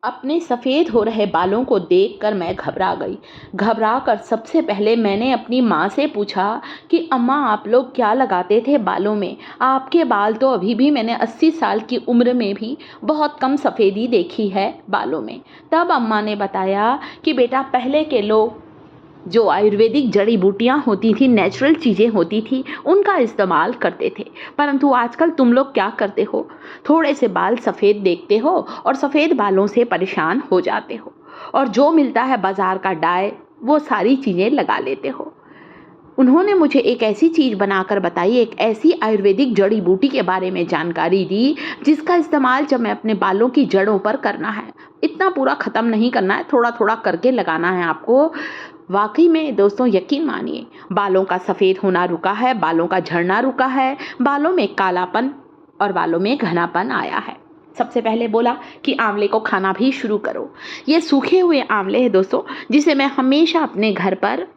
अपने सफ़ेद हो रहे बालों को देखकर मैं घबरा गई। घबराकर सबसे पहले मैंने अपनी माँ से पूछा कि अम्मा, आप लोग क्या लगाते थे बालों में? आपके बाल तो अभी भी मैंने 80 साल की उम्र में भी बहुत कम सफ़ेदी देखी है बालों में। तब अम्मा ने बताया कि बेटा, पहले के लोग जो आयुर्वेदिक जड़ी बूटियाँ होती थी, नेचुरल चीज़ें होती थी, उनका इस्तेमाल करते थे। परंतु आजकल तुम लोग क्या करते हो? थोड़े से बाल सफ़ेद देखते हो और सफ़ेद बालों से परेशान हो जाते हो, और जो मिलता है बाज़ार का डाई, वो सारी चीज़ें लगा लेते हो। उन्होंने मुझे एक ऐसी चीज़ बनाकर बताई, एक ऐसी आयुर्वेदिक जड़ी बूटी के बारे में जानकारी दी, जिसका इस्तेमाल जब मैं अपने बालों की जड़ों पर करना है। इतना पूरा ख़त्म नहीं करना है, थोड़ा थोड़ा करके लगाना है आपको। वाकई में दोस्तों, यकीन मानिए, बालों का सफ़ेद होना रुका है, बालों का झड़ना रुका है, बालों में कालापन और बालों में घनापन आया है। सबसे पहले बोला कि आंवले को खाना भी शुरू करो। ये सूखे हुए आंवले हैं दोस्तों, जिसे मैं हमेशा अपने घर पर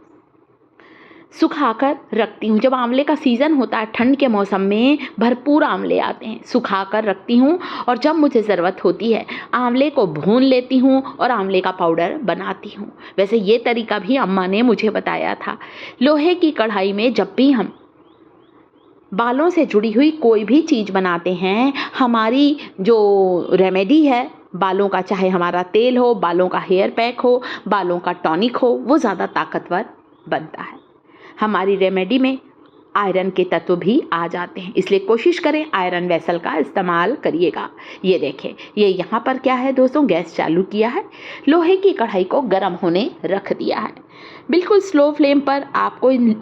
सुखाकर रखती हूँ। जब आंवले का सीज़न होता है, ठंड के मौसम में भरपूर आंवले आते हैं, सुखाकर रखती हूँ। और जब मुझे ज़रूरत होती है, आंवले को भून लेती हूँ और आंवले का पाउडर बनाती हूँ। वैसे ये तरीका भी अम्मा ने मुझे बताया था। लोहे की कढ़ाई में जब भी हम बालों से जुड़ी हुई कोई भी चीज़ बनाते हैं, हमारी जो रेमेडी है बालों का, चाहे हमारा तेल हो, बालों का हेयर पैक हो, बालों का टॉनिक हो, वो ज़्यादा ताकतवर बनता है। हमारी रेमेडी में आयरन के तत्व भी आ जाते हैं, इसलिए कोशिश करें आयरन वेसल का इस्तेमाल करिएगा। ये देखें, ये यहाँ पर क्या है दोस्तों, गैस चालू किया है, लोहे की कढ़ाई को गर्म होने रख दिया है। बिल्कुल स्लो फ्लेम पर आपको इन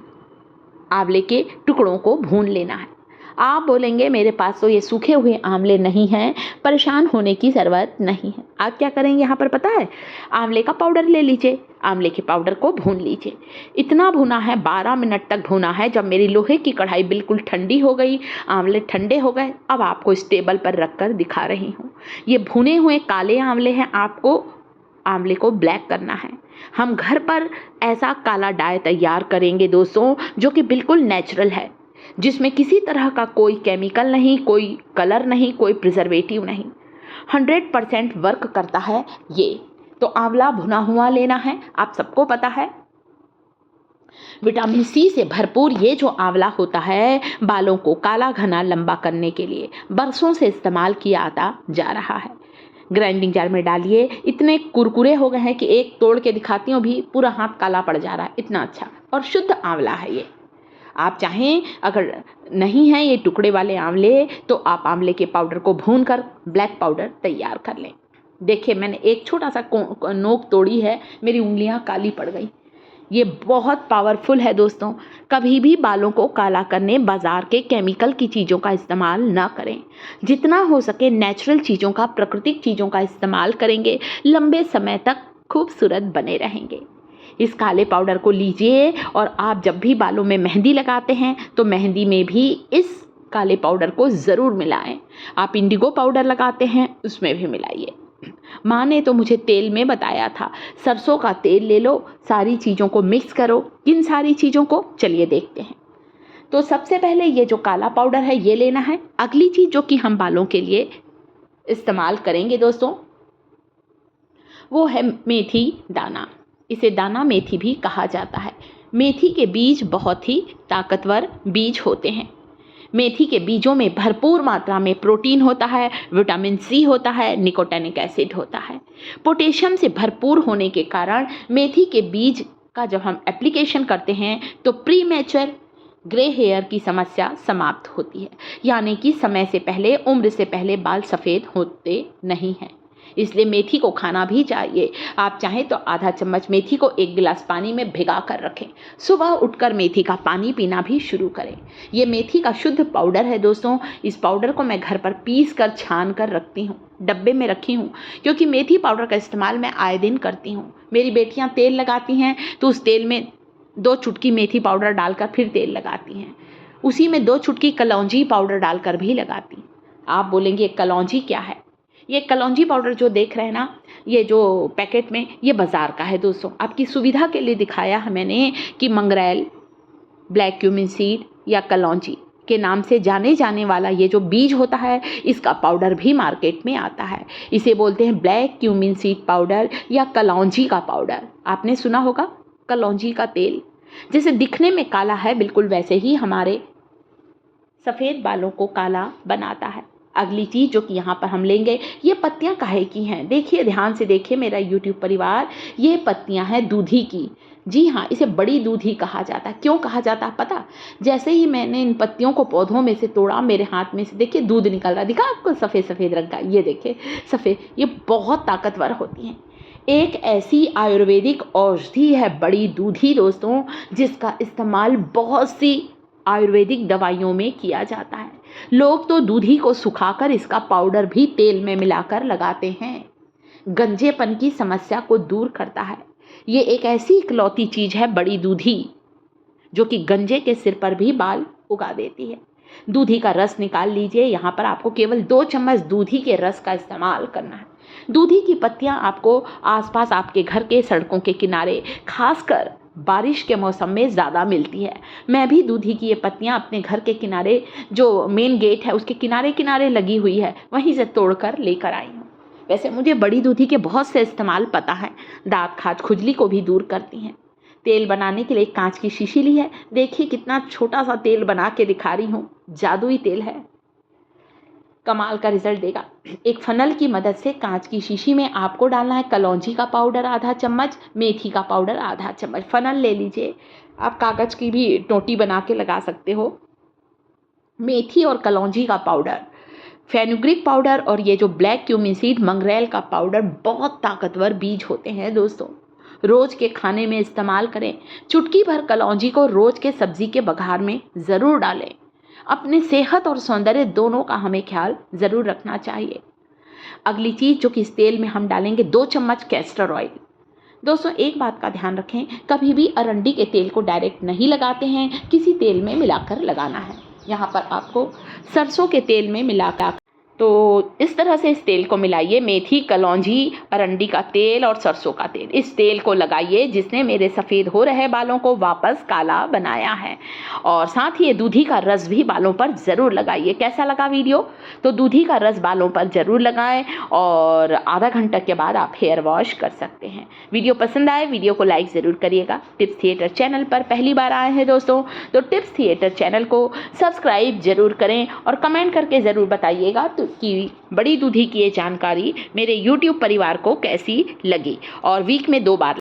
आंवले के टुकड़ों को भून लेना है। आप बोलेंगे मेरे पास तो ये सूखे हुए आंवले नहीं हैं, परेशान होने की ज़रूरत नहीं है। आप क्या करेंगे यहाँ पर पता है? आंवले का पाउडर ले लीजिए, आंवले के पाउडर को भून लीजिए। इतना भुना है, 12 मिनट तक भुना है। जब मेरी लोहे की कढ़ाई बिल्कुल ठंडी हो गई, आंवले ठंडे हो गए, अब आपको इस टेबल पर रख कर दिखा रही हूँ। ये भुने हुए काले आंवले हैं, आपको आंवले को ब्लैक करना है। हम घर पर ऐसा काला डाई तैयार करेंगे दोस्तों, जो कि बिल्कुल नेचुरल है, जिसमें किसी तरह का कोई केमिकल नहीं, कोई कलर नहीं, कोई प्रिजर्वेटिव नहीं। 100% वर्क करता है ये। तो आंवला भुना हुआ लेना है, आप सबको पता है विटामिन सी से भरपूर ये जो आंवला होता है, बालों को काला घना लंबा करने के लिए बरसों से इस्तेमाल किया आता जा रहा है। ग्राइंडिंग जार में डालिए। इतने कुरकुरे हो गए हैं कि एक तोड़ के दिखाती हूँ, भी पूरा हाथ काला पड़ जा रहा है, इतना अच्छा और शुद्ध आंवला है ये। आप चाहें, अगर नहीं है ये टुकड़े वाले आंवले, तो आप आंवले के पाउडर को भूनकर ब्लैक पाउडर तैयार कर लें। देखिए, मैंने एक छोटा सा नोक तोड़ी है, मेरी उंगलियां काली पड़ गई। ये बहुत पावरफुल है दोस्तों। कभी भी बालों को काला करने बाज़ार के केमिकल की चीज़ों का इस्तेमाल ना करें। जितना हो सके नेचुरल चीज़ों का, प्राकृतिक चीज़ों का इस्तेमाल करेंगे, लंबे समय तक खूबसूरत बने रहेंगे। इस काले पाउडर को लीजिए, और आप जब भी बालों में मेहंदी लगाते हैं तो मेहंदी में भी इस काले पाउडर को ज़रूर मिलाएं। आप इंडिगो पाउडर लगाते हैं, उसमें भी मिलाइए। माँ ने तो मुझे तेल में बताया था, सरसों का तेल ले लो, सारी चीज़ों को मिक्स करो। किन सारी चीज़ों को, चलिए देखते हैं। तो सबसे पहले ये जो काला पाउडर है ये लेना है। अगली चीज़ जो कि हम बालों के लिए इस्तेमाल करेंगे दोस्तों, वो है मेथी दाना। इसे दाना मेथी भी कहा जाता है। मेथी के बीज बहुत ही ताकतवर बीज होते हैं। मेथी के बीजों में भरपूर मात्रा में प्रोटीन होता है, विटामिन सी होता है, निकोटिनिक एसिड होता है। पोटेशियम से भरपूर होने के कारण मेथी के बीज का जब हम एप्लीकेशन करते हैं तो प्रीमेच्योर ग्रे हेयर की समस्या समाप्त होती है। यानी कि समय से पहले, उम्र से पहले बाल सफ़ेद होते नहीं हैं। इसलिए मेथी को खाना भी चाहिए। आप चाहें तो आधा चम्मच मेथी को 1 गिलास पानी में भिगा कर रखें। सुबह उठकर मेथी का पानी पीना भी शुरू करें। ये मेथी का शुद्ध पाउडर है दोस्तों। इस पाउडर को मैं घर पर पीस कर छान कर रखती हूँ, डब्बे में रखी हूँ, क्योंकि मेथी पाउडर का इस्तेमाल मैं आए दिन करती हूँ। मेरी बेटियाँ तेल लगाती हैं तो उस तेल में 2 चुटकी मेथी पाउडर डालकर फिर तेल लगाती हैं। उसी में 2 चुटकी कलौंजी पाउडर डालकर भी लगाती। आप बोलेंगे कलौंजी क्या है? ये कलौंजी पाउडर जो देख रहे हैं ना, ये जो पैकेट में, ये बाज़ार का है दोस्तों। आपकी सुविधा के लिए दिखाया है मैंने कि मंगरेल, ब्लैक क्यूमिन सीड या कलौंजी के नाम से जाने जाने वाला ये जो बीज होता है, इसका पाउडर भी मार्केट में आता है। इसे बोलते हैं ब्लैक क्यूमिन सीड पाउडर या कलौंजी का पाउडर। आपने सुना होगा कलौंजी का तेल। जैसे दिखने में काला है, बिल्कुल वैसे ही हमारे सफ़ेद बालों को काला बनाता है। अगली चीज़ जो कि यहाँ पर हम लेंगे, ये पत्तियाँ काहे की हैं? देखिए, ध्यान से देखिए मेरा यूट्यूब परिवार, ये पत्तियाँ हैं दूधी की। जी हाँ, इसे बड़ी दूधी कहा जाता है। क्यों कहा जाता है पता? जैसे ही मैंने इन पत्तियों को पौधों में से तोड़ा, मेरे हाथ में से देखिए दूध निकल रहा, दिखा आपको सफ़ेद सफ़ेद रंग का, ये देखिए सफ़ेद। ये बहुत ताकतवर होती हैं। एक ऐसी आयुर्वेदिक औषधि है बड़ी दूधी दोस्तों, जिसका इस्तेमाल बहुत सी आयुर्वेदिक दवाइयों में किया जाता है। लोग तो दूधी को सुखाकर इसका पाउडर भी तेल में मिलाकर लगाते हैं। गंजेपन की समस्या को दूर करता है। ये एक ऐसी इकलौती चीज़ है बड़ी दूधी, जो कि गंजे के सिर पर भी बाल उगा देती है। दूधी का रस निकाल लीजिए। यहाँ पर आपको केवल 2 चम्मच दूधी के रस का इस्तेमाल करना है। दूधी की पत्तियाँ आपको आसपास आपके घर के सड़कों के किनारे, खासकर बारिश के मौसम में ज़्यादा मिलती है। मैं भी दूधी की ये पत्तियाँ अपने घर के किनारे, जो मेन गेट है उसके किनारे किनारे लगी हुई है, वहीं से तोड़कर लेकर आई हूँ। वैसे मुझे बड़ी दूधी के बहुत से इस्तेमाल पता है। दाँत खाज खुजली को भी दूर करती हैं। तेल बनाने के लिए एक कांच की शीशी ली है। देखिए कितना छोटा सा तेल बना के दिखा रही हूँ, जादुई तेल है, कमाल का रिजल्ट देगा। एक फनल की मदद से कांच की शीशी में आपको डालना है कलौंजी का पाउडर आधा चम्मच, मेथी का पाउडर आधा चम्मच। फनल ले लीजिए, आप कागज़ की भी टोटी बना के लगा सकते हो। मेथी और कलौंजी का पाउडर, फेनुग्रीक पाउडर और ये जो ब्लैक क्यूमिन सीड मंगरेल का पाउडर बहुत ताकतवर बीज होते हैं दोस्तों। रोज़ के खाने में इस्तेमाल करें। चुटकी भर कलौंजी को रोज़ के सब्जी के बघार में ज़रूर डालें। अपने सेहत और सौंदर्य दोनों का हमें ख्याल ज़रूर रखना चाहिए। अगली चीज़ जो कि इस तेल में हम डालेंगे, 2 चम्मच कैस्टर ऑयल। दोस्तों एक बात का ध्यान रखें, कभी भी अरंडी के तेल को डायरेक्ट नहीं लगाते हैं, किसी तेल में मिलाकर लगाना है। यहाँ पर आपको सरसों के तेल में मिलाकर, तो इस तरह से इस तेल को मिलाइए। मेथी, कलौंजी, अरंडी का तेल और सरसों का तेल, इस तेल को लगाइए जिसने मेरे सफ़ेद हो रहे बालों को वापस काला बनाया है। और साथ ही ये दूधी का रस भी बालों पर ज़रूर लगाइए। कैसा लगा वीडियो? तो दूधी का रस बालों पर ज़रूर लगाएं और आधा घंटा के बाद आप हेयर वॉश कर सकते हैं। वीडियो पसंद आए, वीडियो को लाइक ज़रूर करिएगा। टिप्स थिएटर चैनल पर पहली बार आए हैं दोस्तों, तो टिप्स थिएटर चैनल को सब्सक्राइब ज़रूर करें और कमेंट करके ज़रूर बताइएगा तो कि बड़ी दूधी की ये जानकारी मेरे YouTube परिवार को कैसी लगी। और वीक में 2 बार